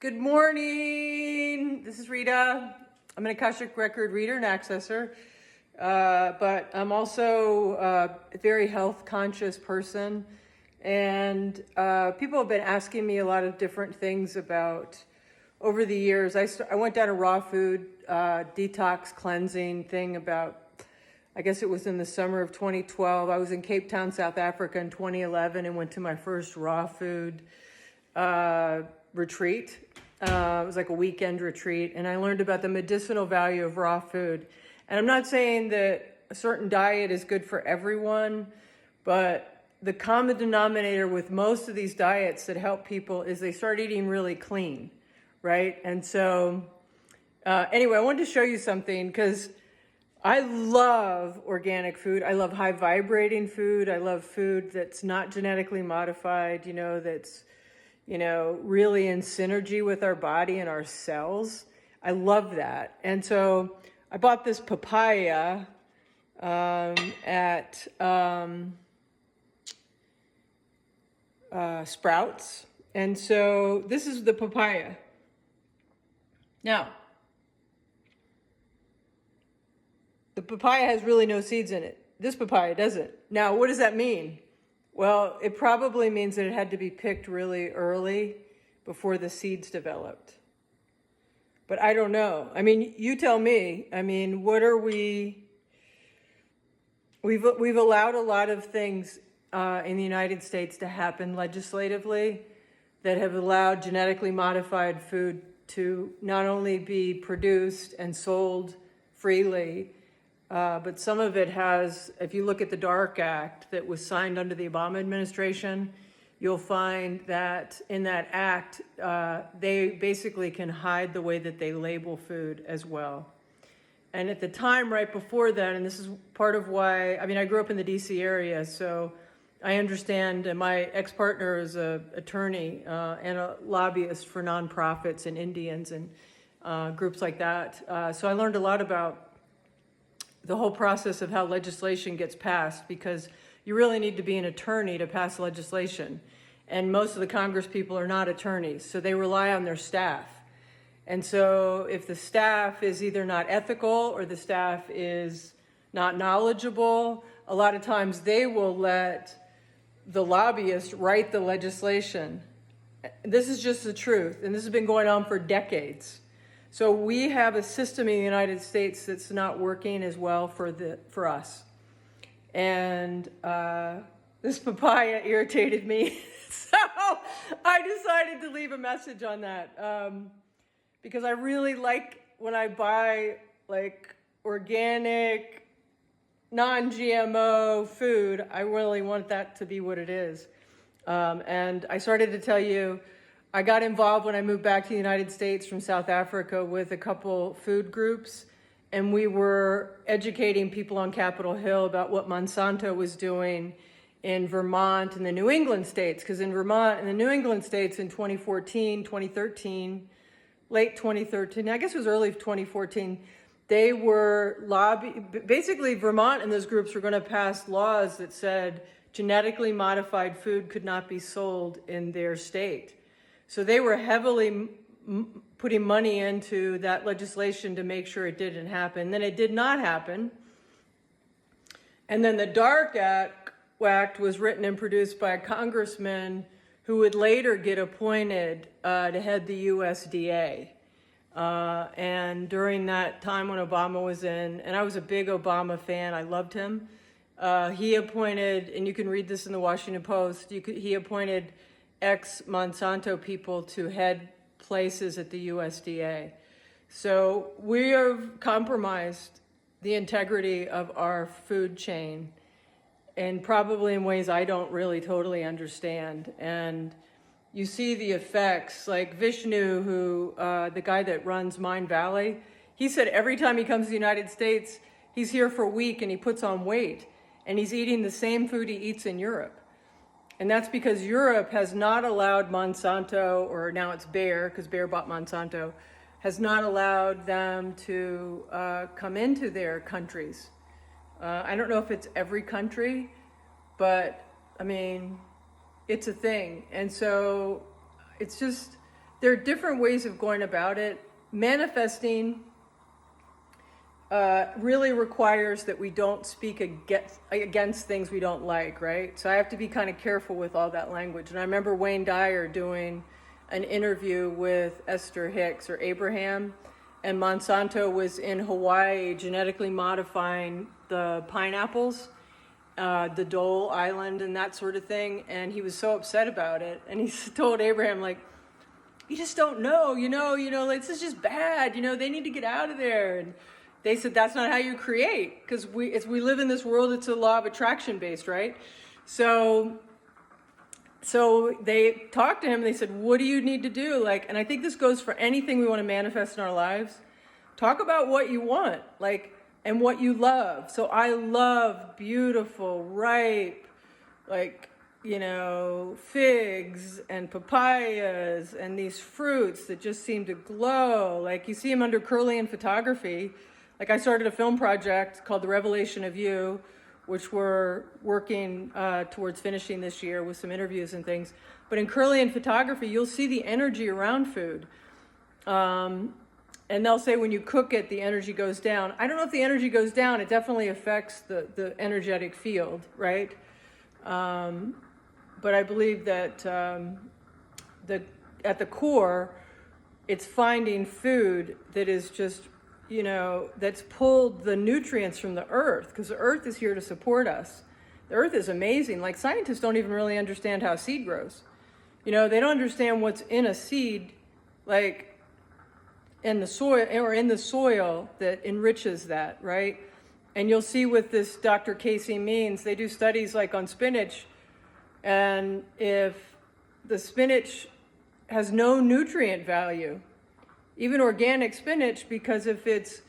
Good morning. This is Rita. I'm an Akashic Record reader and accessor, but I'm also a very health conscious person. And people have been asking me a lot of different things about over the years. I went down a raw food detox cleansing thing about, I guess it was in the summer of 2012. I was in Cape Town, South Africa in 2011 and went to my first raw food retreat. It was like a weekend retreat, and I learned about the medicinal value of raw food. And I'm not saying that a certain diet is good for everyone, but the common denominator with most of these diets that help people is they start eating really clean, right? And so anyway, I wanted to show you something because I love organic food. I love high vibrating food. I love food that's not genetically modified, that's really in synergy with our body and our cells. I love that. And so I bought this papaya at Sprouts. And so this is the papaya. Now, the papaya has really no seeds in it. This papaya doesn't. Now, what does that mean? Well, it probably means that it had to be picked really early before the seeds developed. But I don't know. I mean, you tell me. I mean, what are we... We've allowed a lot of things in the United States to happen legislatively that have allowed genetically modified food to not only be produced and sold freely, but some of it has, if you look at the DARK Act that was signed under the Obama administration, you'll find that in that act, they basically can hide the way that they label food as well. And at the time right before that, and this is part of why, I grew up in the DC area, so I understand, and my ex-partner is an attorney and a lobbyist for nonprofits and Indians and groups like that. So I learned a lot about the whole process of how legislation gets passed, because you really need to be an attorney to pass legislation. And most of the Congress people are not attorneys, so they rely on their staff. And so if the staff is either not ethical or the staff is not knowledgeable, a lot of times they will let the lobbyist write the legislation. This is just the truth, and this has been going on for decades. So we have a system in the United States that's not working as well for us. And this papaya irritated me. So I decided to leave a message on that because I really like when I buy like organic, non-GMO food, I really want that to be what it is. And I started to tell you, I got involved when I moved back to the United States from South Africa with a couple food groups, and we were educating people on Capitol Hill about what Monsanto was doing in Vermont and the New England states, because in Vermont and the New England states in 2014, 2013, late 2013, I guess it was early 2014, they were basically Vermont and those groups were going to pass laws that said genetically modified food could not be sold in their state. So they were heavily putting money into that legislation to make sure it didn't happen. Then it did not happen. And then the DARK Act was written and produced by a congressman who would later get appointed to head the USDA. And during that time when Obama was in, and I was a big Obama fan, I loved him, he appointed, and you can read this in the Washington Post, he appointed ex-Monsanto people to head places at the USDA. So we have compromised the integrity of our food chain, and probably in ways I don't really totally understand. And you see the effects, like Vishnu, who, the guy that runs Mind Valley, he said every time he comes to the United States, he's here for a week and he puts on weight, and he's eating the same food he eats in Europe. And that's because Europe has not allowed Monsanto, or now it's Bayer, because Bayer bought Monsanto, has not allowed them to come into their countries. I don't know if it's every country, but I mean, it's a thing. And so it's just, there are different ways of going about it. Manifesting really requires that we don't speak against things we don't like, right? So I have to be kind of careful with all that language. And I remember Wayne Dyer doing an interview with Esther Hicks or Abraham, and Monsanto was in Hawaii genetically modifying the pineapples, the Dole Island and that sort of thing. And he was so upset about it. And he told Abraham, like, you just don't know, like, this is just bad, they need to get out of there. And they said, that's not how you create, because we live in this world, it's a law of attraction based, right? So they talked to him, they said, what do you need to do? Like, and I think this goes for anything we want to manifest in our lives. Talk about what you want, like, and what you love. So I love beautiful, ripe, like, figs and papayas and these fruits that just seem to glow. Like, you see them under Kirlian photography. Like, I started a film project called The Revelation of You, which we're working towards finishing this year with some interviews and things. But in Kirlian photography, you'll see the energy around food. And they'll say when you cook it, the energy goes down. I don't know if the energy goes down. It definitely affects the energetic field, right? But I believe that at the core, it's finding food that is just, that's pulled the nutrients from the earth, because the earth is here to support us. The earth is amazing. Like, scientists don't even really understand how a seed grows. They don't understand what's in a seed, like in the soil that enriches that, right? And you'll see with this Dr. Casey Means, they do studies like on spinach, and if the spinach has no nutrient value, even organic spinach, because if it's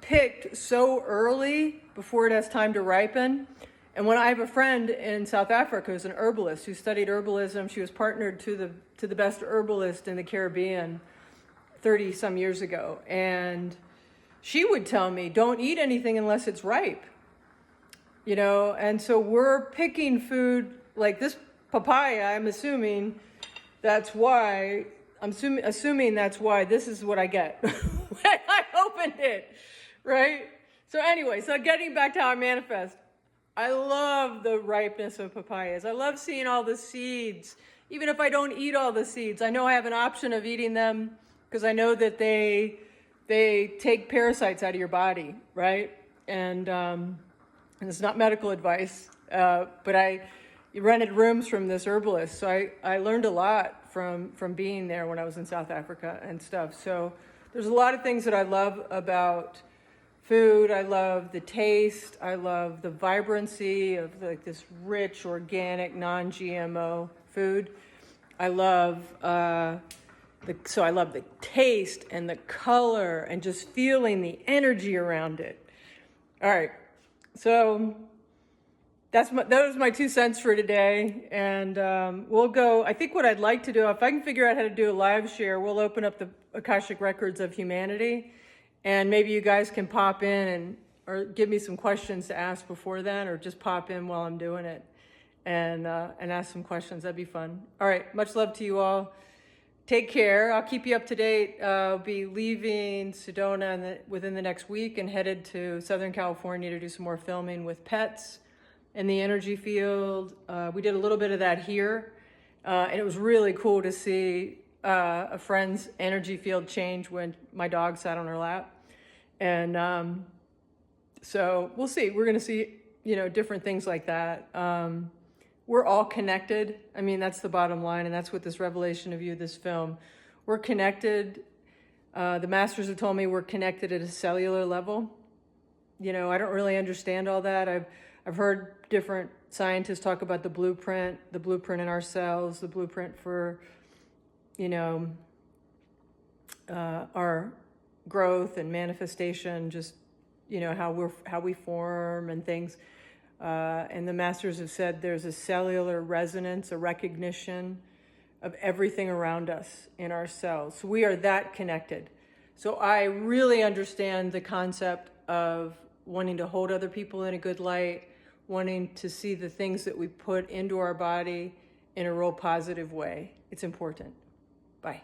picked so early before it has time to ripen. And when I have a friend in South Africa who's an herbalist who studied herbalism, she was partnered to the best herbalist in the Caribbean 30 some years ago, and she would tell me, don't eat anything unless it's ripe. And so we're picking food like this papaya. I'm assuming that's why this is what I get when I opened it, right? So anyway, getting back to how I manifest, I love the ripeness of papayas. I love seeing all the seeds. Even if I don't eat all the seeds, I know I have an option of eating them, because I know that they take parasites out of your body, right? And it's not medical advice, but I rented rooms from this herbalist, so I learned a lot from being there when I was in South Africa and stuff. So there's a lot of things that I love about food. I love the taste. I love the vibrancy of like this rich, organic, non-GMO food. I love I love the taste and the color and just feeling the energy around it. All right, so those are my 2 cents for today, and we'll go. I think what I'd like to do, if I can figure out how to do a live share, we'll open up the Akashic Records of Humanity, and maybe you guys can pop in or give me some questions to ask before then, or just pop in while I'm doing it and ask some questions. That'd be fun. All right, much love to you all. Take care. I'll keep you up to date. I'll be leaving Sedona within the next week and headed to Southern California to do some more filming with pets in the energy field. We did a little bit of that here, and it was really cool to see a friend's energy field change when my dog sat on her lap. And so we'll see. We're going to see, different things like that. We're all connected. I mean, that's the bottom line, and that's what this Revelation of You, this film. We're connected. The masters have told me we're connected at a cellular level. I don't really understand all that. I've heard different scientists talk about the blueprint in our cells, the blueprint for, our growth and manifestation, just, how we form and things. And the masters have said there's a cellular resonance, a recognition of everything around us in our cells. So we are that connected. So I really understand the concept of wanting to hold other people in a good light, wanting to see the things that we put into our body in a real positive way. It's important. Bye.